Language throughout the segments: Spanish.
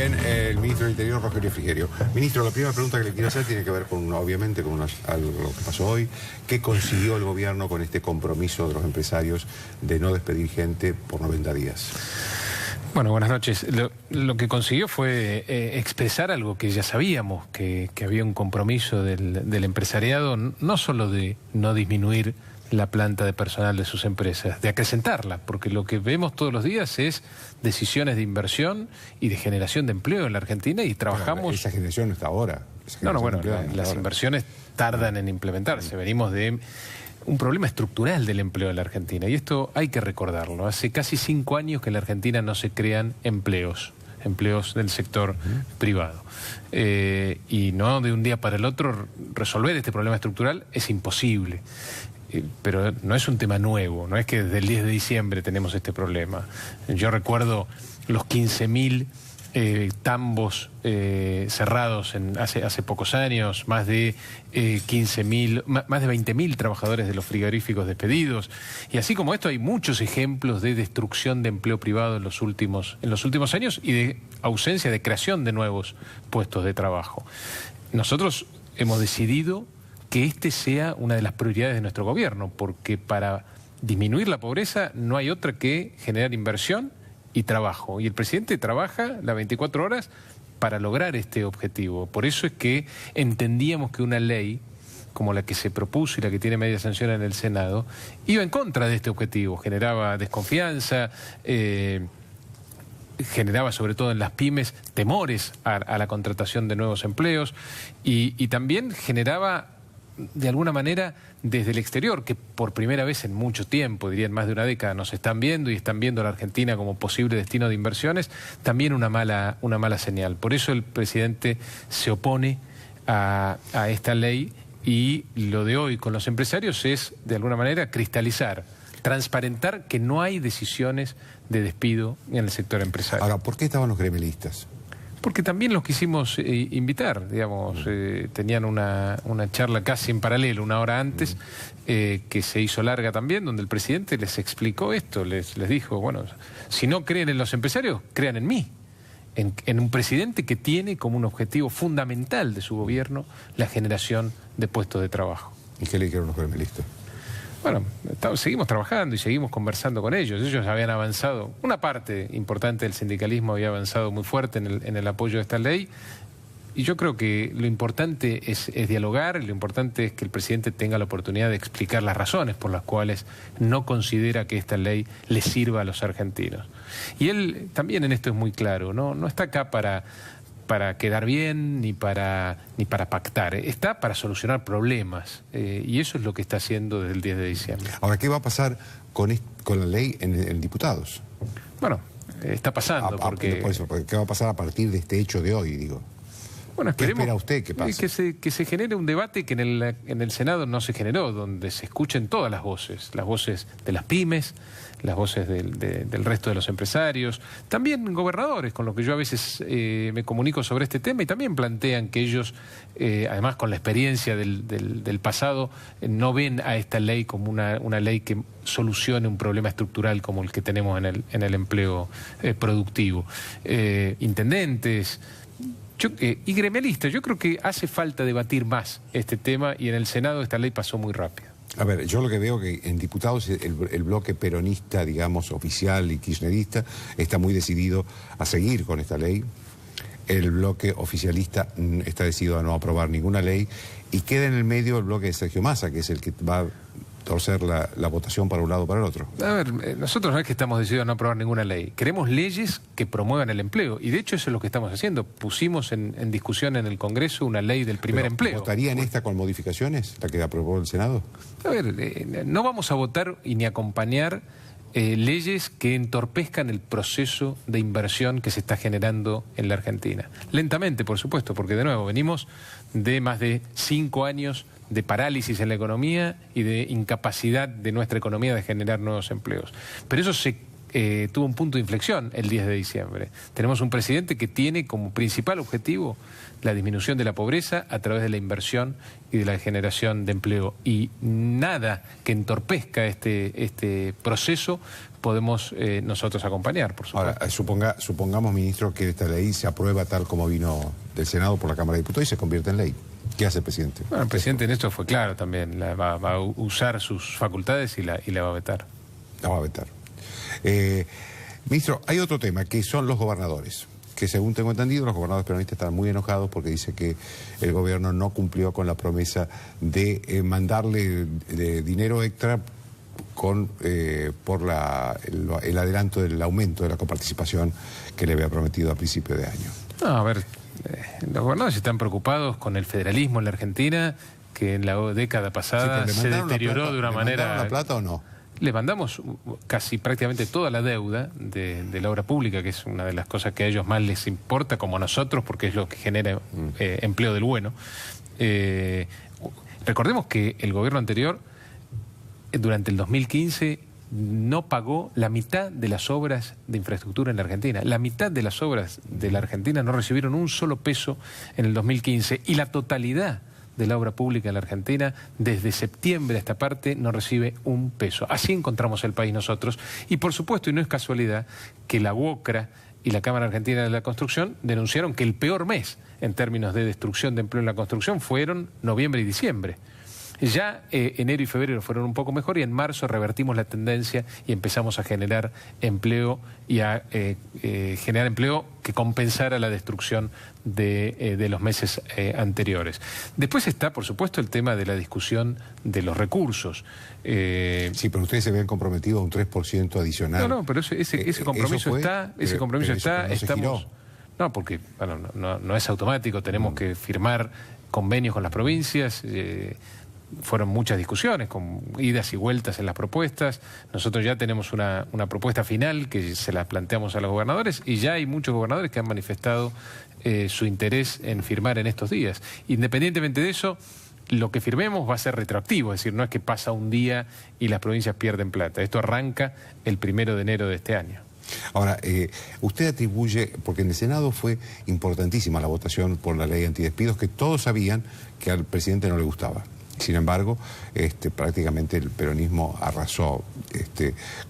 Bien, el ministro del Interior, Rogelio Frigerio. Ministro, la primera pregunta que le quiero hacer tiene que ver con, obviamente, con algo que pasó hoy. ¿Qué consiguió el gobierno con este compromiso de los empresarios de no despedir gente por 90 días? Bueno, buenas noches. Lo que consiguió fue expresar algo que ya sabíamos, que había un compromiso del empresariado, no solo de no disminuir la planta de personal de sus empresas, de acrecentarla, porque lo que vemos todos los días es decisiones de inversión y de generación de empleo en la Argentina y trabajamos... Pero esa generación no está ahora. Las inversiones tardan en implementarse. Venimos de un problema estructural del empleo en la Argentina y esto hay que recordarlo. Hace casi 5 años que en la Argentina no se crean empleos del sector privado. Y no de un día para el otro resolver este problema estructural es imposible. Pero no es un tema nuevo, no es que desde el 10 de diciembre tenemos este problema. Yo recuerdo los 15.000 tambos cerrados hace pocos años, más de 20.000 trabajadores de los frigoríficos despedidos. Y así como esto hay muchos ejemplos de destrucción de empleo privado en los últimos años y de ausencia de creación de nuevos puestos de trabajo. Nosotros hemos decidido que este sea una de las prioridades de nuestro gobierno, porque para disminuir la pobreza no hay otra que generar inversión y trabajo. Y el presidente trabaja las 24 horas para lograr este objetivo. Por eso es que entendíamos que una ley como la que se propuso y la que tiene media sanción en el Senado, iba en contra de este objetivo, generaba desconfianza, generaba sobre todo en las pymes temores a la contratación de nuevos empleos y también generaba de alguna manera desde el exterior, que por primera vez en mucho tiempo, diría en más de una década, nos están viendo y están viendo a la Argentina como posible destino de inversiones, también una mala señal. Por eso el presidente se opone a esta ley y lo de hoy con los empresarios es de alguna manera cristalizar, transparentar que no hay decisiones de despido en el sector empresario. Ahora, ¿por qué estaban los gremialistas? Porque también los quisimos invitar, digamos, tenían una charla casi en paralelo, una hora antes, que se hizo larga también, donde el presidente les explicó esto, les dijo, bueno, si no creen en los empresarios, crean en mí, en un presidente que tiene como un objetivo fundamental de su gobierno la generación de puestos de trabajo. ¿Y qué le dijeron los gremialistas? Bueno, seguimos trabajando y seguimos conversando con ellos. Ellos habían avanzado, una parte importante del sindicalismo había avanzado muy fuerte en el apoyo a esta ley. Y yo creo que lo importante es dialogar, lo importante es que el presidente tenga la oportunidad de explicar las razones por las cuales no considera que esta ley le sirva a los argentinos. Y él también en esto es muy claro, no está acá para quedar bien ni para pactar, está para solucionar problemas y eso es lo que está haciendo desde el 10 de diciembre. Ahora, ¿qué va a pasar con la ley en diputados? Bueno, está pasando porque... Por eso, ¿qué va a pasar a partir de este hecho de hoy, digo? Bueno, ¿Qué espera usted que pase? Que se genere un debate que en el Senado no se generó, donde se escuchen todas las voces de las pymes, las voces del resto de los empresarios, también gobernadores, con los que yo a veces me comunico sobre este tema y también plantean que ellos, además con la experiencia del pasado, no ven a esta ley como una ley que solucione un problema estructural como el que tenemos en el empleo productivo. Intendentes... y gremialistas, yo creo que hace falta debatir más este tema y en el Senado esta ley pasó muy rápido. A ver, yo lo que veo que en diputados el bloque peronista, digamos, oficial y kirchnerista está muy decidido a seguir con esta ley. El bloque oficialista está decidido a no aprobar ninguna ley y queda en el medio el bloque de Sergio Massa, que es el que va a torcer la votación para un lado o para el otro. A ver, nosotros no es que estamos decididos a no aprobar ninguna ley. Queremos leyes que promuevan el empleo. Y de hecho eso es lo que estamos haciendo. Pusimos en discusión en el Congreso una ley del primer empleo. ¿Votaría en esta con modificaciones, la que aprobó el Senado? A ver, no vamos a votar y ni acompañar leyes que entorpezcan el proceso de inversión que se está generando en la Argentina. Lentamente, por supuesto, porque de nuevo venimos de más de 5 años de parálisis en la economía y de incapacidad de nuestra economía de generar nuevos empleos. Pero eso se tuvo un punto de inflexión el 10 de diciembre. Tenemos un presidente que tiene como principal objetivo la disminución de la pobreza a través de la inversión y de la generación de empleo. Y nada que entorpezca este proceso podemos nosotros acompañar, por supuesto. Ahora, supongamos, ministro, que esta ley se aprueba tal como vino del Senado por la Cámara de Diputados y se convierte en ley. ¿Qué hace el presidente? Bueno, el presidente en esto fue claro también. Va a usar sus facultades y la va a vetar. La va a vetar. Ministro, hay otro tema, que son los gobernadores, que según tengo entendido, los gobernadores peronistas están muy enojados porque dice que el gobierno no cumplió con la promesa de mandarle dinero extra por el adelanto del aumento de la coparticipación que le había prometido a principio de año. No, a ver, los gobernadores están preocupados con el federalismo en la Argentina, que en la década pasada se deterioró de una manera... ¿Le mandaron la plata o no? Le mandamos casi prácticamente toda la deuda de la obra pública, que es una de las cosas que a ellos más les importa, como a nosotros, porque es lo que genera empleo del bueno. Recordemos que el gobierno anterior, durante el 2015, no pagó la mitad de las obras de infraestructura en la Argentina. La mitad de las obras de la Argentina no recibieron un solo peso en el 2015 y la totalidad de la obra pública en la Argentina, desde septiembre a esta parte, no recibe un peso. Así encontramos el país nosotros. Y por supuesto, y no es casualidad, que la UOCRA y la Cámara Argentina de la Construcción denunciaron que el peor mes en términos de destrucción de empleo en la construcción fueron noviembre y diciembre. Ya enero y febrero fueron un poco mejor y en marzo revertimos la tendencia y empezamos a generar empleo y a generar empleo que compensara la destrucción de los meses anteriores. Después está, por supuesto, el tema de la discusión de los recursos. Sí, pero ustedes se habían comprometido a un 3% adicional. No, pero ese compromiso está, estamos... No, porque bueno, no es automático, tenemos que firmar convenios con las provincias. Fueron muchas discusiones, con idas y vueltas en las propuestas. Nosotros ya tenemos una propuesta final que se la planteamos a los gobernadores y ya hay muchos gobernadores que han manifestado su interés en firmar en estos días. Independientemente de eso, lo que firmemos va a ser retroactivo, es decir, no es que pasa un día y las provincias pierden plata. Esto arranca el 1 de enero de este año. Ahora, usted atribuye, porque en el Senado fue importantísima la votación por la ley antidespidos, que todos sabían que al presidente no le gustaba. Sin embargo, prácticamente el peronismo arrasó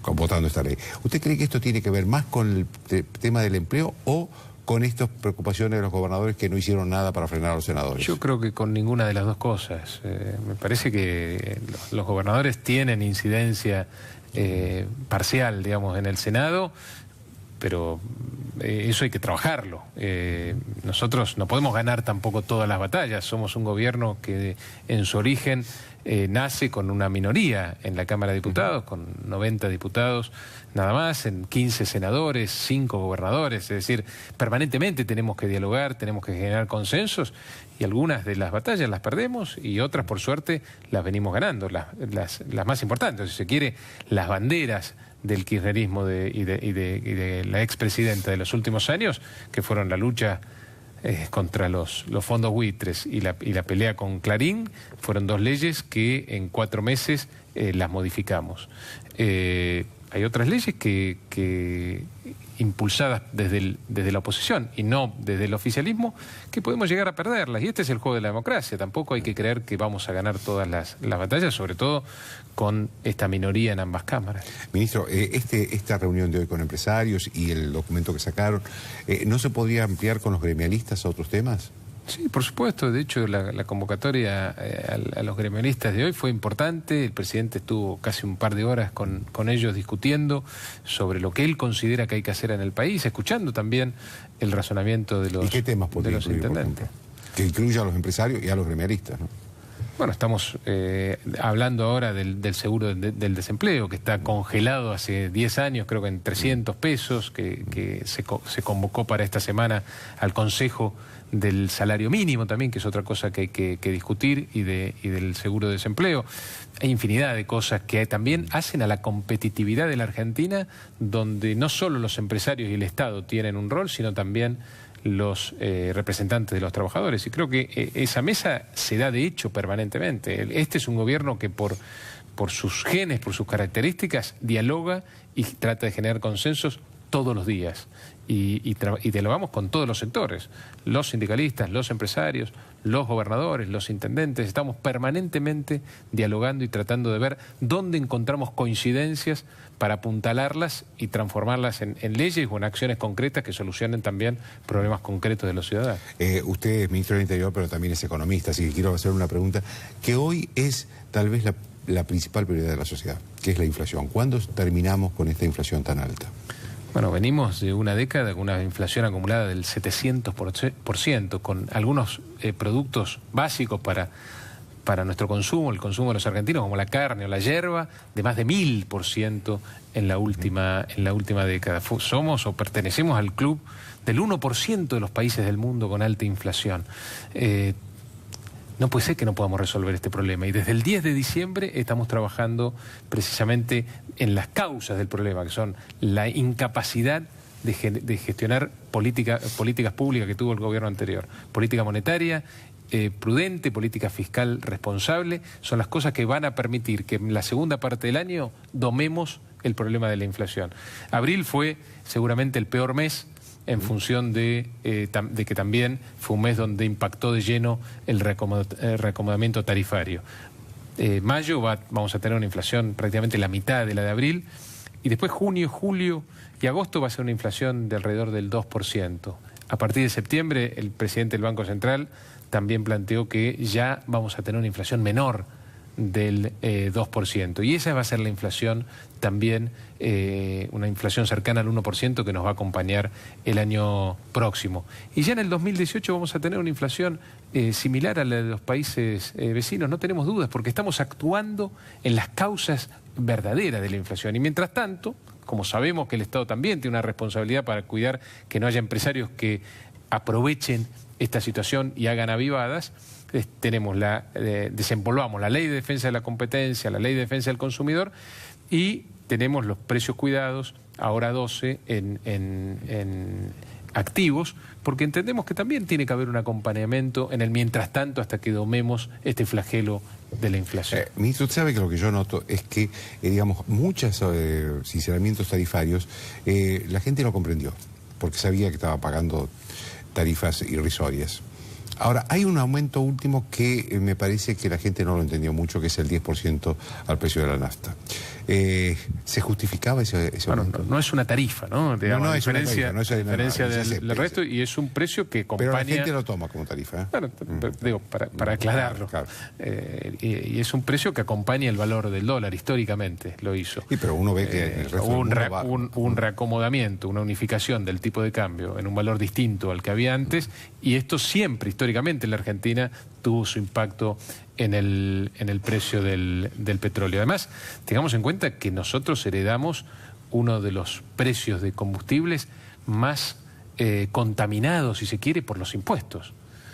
votando esta ley. ¿Usted cree que esto tiene que ver más con el tema del empleo o con estas preocupaciones de los gobernadores que no hicieron nada para frenar a los senadores? Yo creo que con ninguna de las dos cosas. Me parece que los gobernadores tienen incidencia parcial, digamos, en el Senado, pero eso hay que trabajarlo. Nosotros no podemos ganar tampoco todas las batallas. Somos un gobierno que en su origen nace con una minoría en la Cámara de Diputados, con 90 diputados nada más, en 15 senadores, 5 gobernadores. Es decir, permanentemente tenemos que dialogar, tenemos que generar consensos y algunas de las batallas las perdemos y otras, por suerte, las venimos ganando. Las más importantes, si se quiere, las banderas del kirchnerismo y de la expresidenta de los últimos años, que fueron la lucha contra los fondos buitres y la pelea con Clarín, fueron dos leyes que en 4 meses las modificamos. Hay otras leyes que impulsadas desde la oposición y no desde el oficialismo, que podemos llegar a perderlas. Y este es el juego de la democracia. Tampoco hay que creer que vamos a ganar todas las batallas, sobre todo con esta minoría en ambas cámaras. Ministro, esta reunión de hoy con empresarios y el documento que sacaron, ¿no se podría ampliar con los gremialistas a otros temas? Sí, por supuesto. De hecho, la convocatoria a los gremialistas de hoy fue importante. El presidente estuvo casi un par de horas con ellos discutiendo sobre lo que él considera que hay que hacer en el país, escuchando también el razonamiento de los intendentes. ¿Y qué temas podría incluir, por ejemplo? Que incluya a los empresarios y a los gremialistas, ¿no? Bueno, estamos hablando ahora del seguro del desempleo, que está congelado hace 10 años, creo que en 300 pesos, que se convocó para esta semana al Consejo del salario mínimo también, que es otra cosa que hay que discutir, y del seguro de desempleo. Hay infinidad de cosas que también hacen a la competitividad de la Argentina, donde no solo los empresarios y el Estado tienen un rol, sino también los representantes de los trabajadores. Y creo que esa mesa se da de hecho permanentemente. Este es un gobierno que por por sus genes, por sus características, dialoga y trata de generar consensos todos los días. Y dialogamos con todos los sectores, los sindicalistas, los empresarios, los gobernadores, los intendentes. Estamos permanentemente dialogando y tratando de ver dónde encontramos coincidencias para apuntalarlas y transformarlas en leyes o en acciones concretas que solucionen también problemas concretos de los ciudadanos. Usted es ministro del Interior, pero también es economista, así que quiero hacer una pregunta que hoy es tal vez la principal prioridad de la sociedad, que es la inflación. ¿Cuándo terminamos con esta inflación tan alta? Bueno, venimos de una década con una inflación acumulada del 700%, con algunos productos básicos para nuestro consumo, el consumo de los argentinos, como la carne o la yerba, de más de 1000% en la última década. Somos o pertenecemos al club del 1% de los países del mundo con alta inflación. No puede ser que no podamos resolver este problema. Y desde el 10 de diciembre estamos trabajando precisamente en las causas del problema, que son la incapacidad de gestionar políticas públicas que tuvo el gobierno anterior. Política monetaria prudente, política fiscal responsable, son las cosas que van a permitir que en la segunda parte del año domemos el problema de la inflación. Abril fue seguramente el peor mes, en función de que también fue un mes donde impactó de lleno el reacomodamiento tarifario. Mayo vamos a tener una inflación prácticamente la mitad de la de abril, y después junio, julio y agosto va a ser una inflación de alrededor del 2%. A partir de septiembre, el presidente del Banco Central también planteó que ya vamos a tener una inflación menor del 2%. Y esa va a ser la inflación también, una inflación cercana al 1% que nos va a acompañar el año próximo. Y ya en el 2018 vamos a tener una inflación similar a la de los países vecinos, no tenemos dudas, porque estamos actuando en las causas verdaderas de la inflación. Y mientras tanto, como sabemos que el Estado también tiene una responsabilidad para cuidar que no haya empresarios que aprovechen esta situación y hagan avivadas, tenemos desempolvamos la Ley de Defensa de la Competencia, la Ley de Defensa del Consumidor, y tenemos los precios cuidados, ahora 12, en activos, porque entendemos que también tiene que haber un acompañamiento en el mientras tanto hasta que domemos este flagelo de la inflación. Ministro, usted sabe que lo que yo noto es que, digamos, muchos sinceramientos tarifarios, la gente no comprendió, porque sabía que estaba pagando tarifas irrisorias. Ahora, hay un aumento último que me parece que la gente no lo entendió mucho, que es el 10% al precio de la nafta. ¿Se justificaba ese aumento? No es una tarifa, ¿no? Digamos, no es una diferencia, tarifa, no es una diferencia del resto, y es un precio que acompaña... Pero la gente lo toma como tarifa, ¿eh? Bueno, digo, para aclararlo. Claro. Y es un precio que acompaña el valor del dólar, históricamente lo hizo. Sí, pero uno ve que el resto del mundo va... un reacomodamiento, una unificación del tipo de cambio en un valor distinto al que había antes, y esto siempre, históricamente, en la Argentina tuvo su impacto en el precio del petróleo. Además, tengamos en cuenta que nosotros heredamos uno de los precios de combustibles más contaminados, si se quiere, por los impuestos.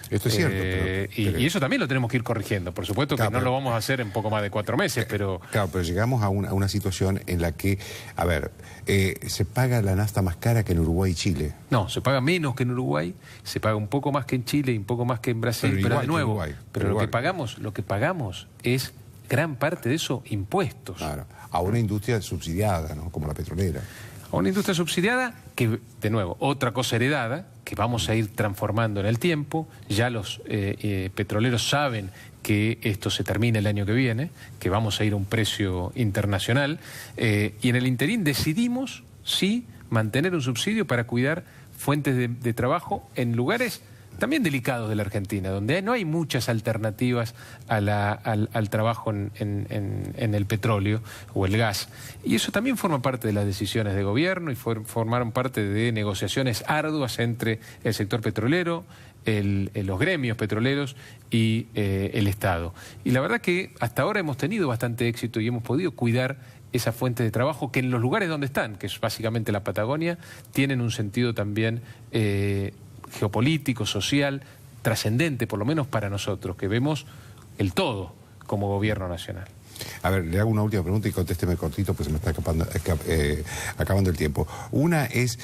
Esto es cierto. Y eso también lo tenemos que ir corrigiendo. Por supuesto que no lo vamos a hacer en poco más de 4 meses, pero... Claro, pero llegamos a una situación en la que, a ver, se paga la nafta más cara que en Uruguay y Chile. No, se paga menos que en Uruguay, se paga un poco más que en Chile y un poco más que en Brasil, pero de nuevo, lo que pagamos es gran parte de eso impuestos. Claro, a una industria subsidiada, ¿no? Como la petrolera. A una industria subsidiada que, de nuevo, otra cosa heredada, que vamos a ir transformando en el tiempo. Ya los petroleros saben que esto se termina el año que viene, que vamos a ir a un precio internacional, y en el interín decidimos, sí, mantener un subsidio para cuidar fuentes de trabajo en lugares también delicados de la Argentina, donde no hay muchas alternativas al trabajo en el petróleo o el gas. Y eso también forma parte de las decisiones de gobierno y formaron parte de negociaciones arduas entre el sector petrolero, los gremios petroleros y el Estado. Y la verdad que hasta ahora hemos tenido bastante éxito y hemos podido cuidar esas fuentes de trabajo que en los lugares donde están, que es básicamente la Patagonia, tienen un sentido también geopolítico, social, trascendente, por lo menos para nosotros, que vemos el todo como gobierno nacional. A ver, le hago una última pregunta y contésteme cortito, pues se me está acabando el tiempo. Una es,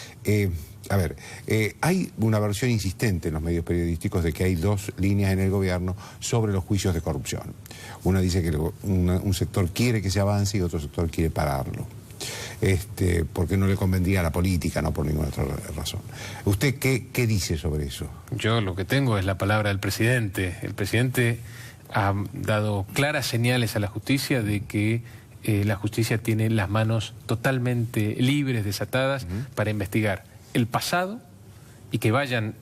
hay una versión insistente en los medios periodísticos de que hay dos líneas en el gobierno sobre los juicios de corrupción. Una dice que un sector quiere que se avance y otro sector quiere pararlo. Porque no le convendría a la política, no por ninguna otra razón. ¿Usted qué dice sobre eso? Yo lo que tengo es la palabra del presidente. El presidente ha dado claras señales a la justicia de que la justicia tiene las manos totalmente libres, desatadas, para investigar el pasado y que vayan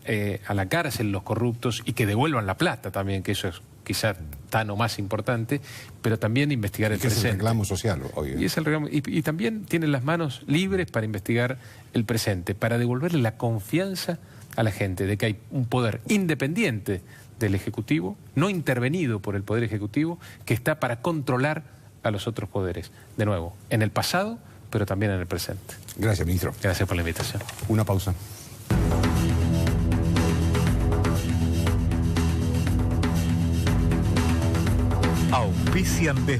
a la cárcel los corruptos y que devuelvan la plata también, que eso es quizás tan o más importante, pero también investigar el presente. Es el reclamo social, obvio. Y, es el reclamo, y también tienen las manos libres para investigar el presente, para devolverle la confianza a la gente de que hay un poder independiente del Ejecutivo, no intervenido por el Poder Ejecutivo, que está para controlar a los otros poderes. De nuevo, en el pasado, pero también en el presente. Gracias, ministro. Gracias por la invitación. Una pausa. Auspician desde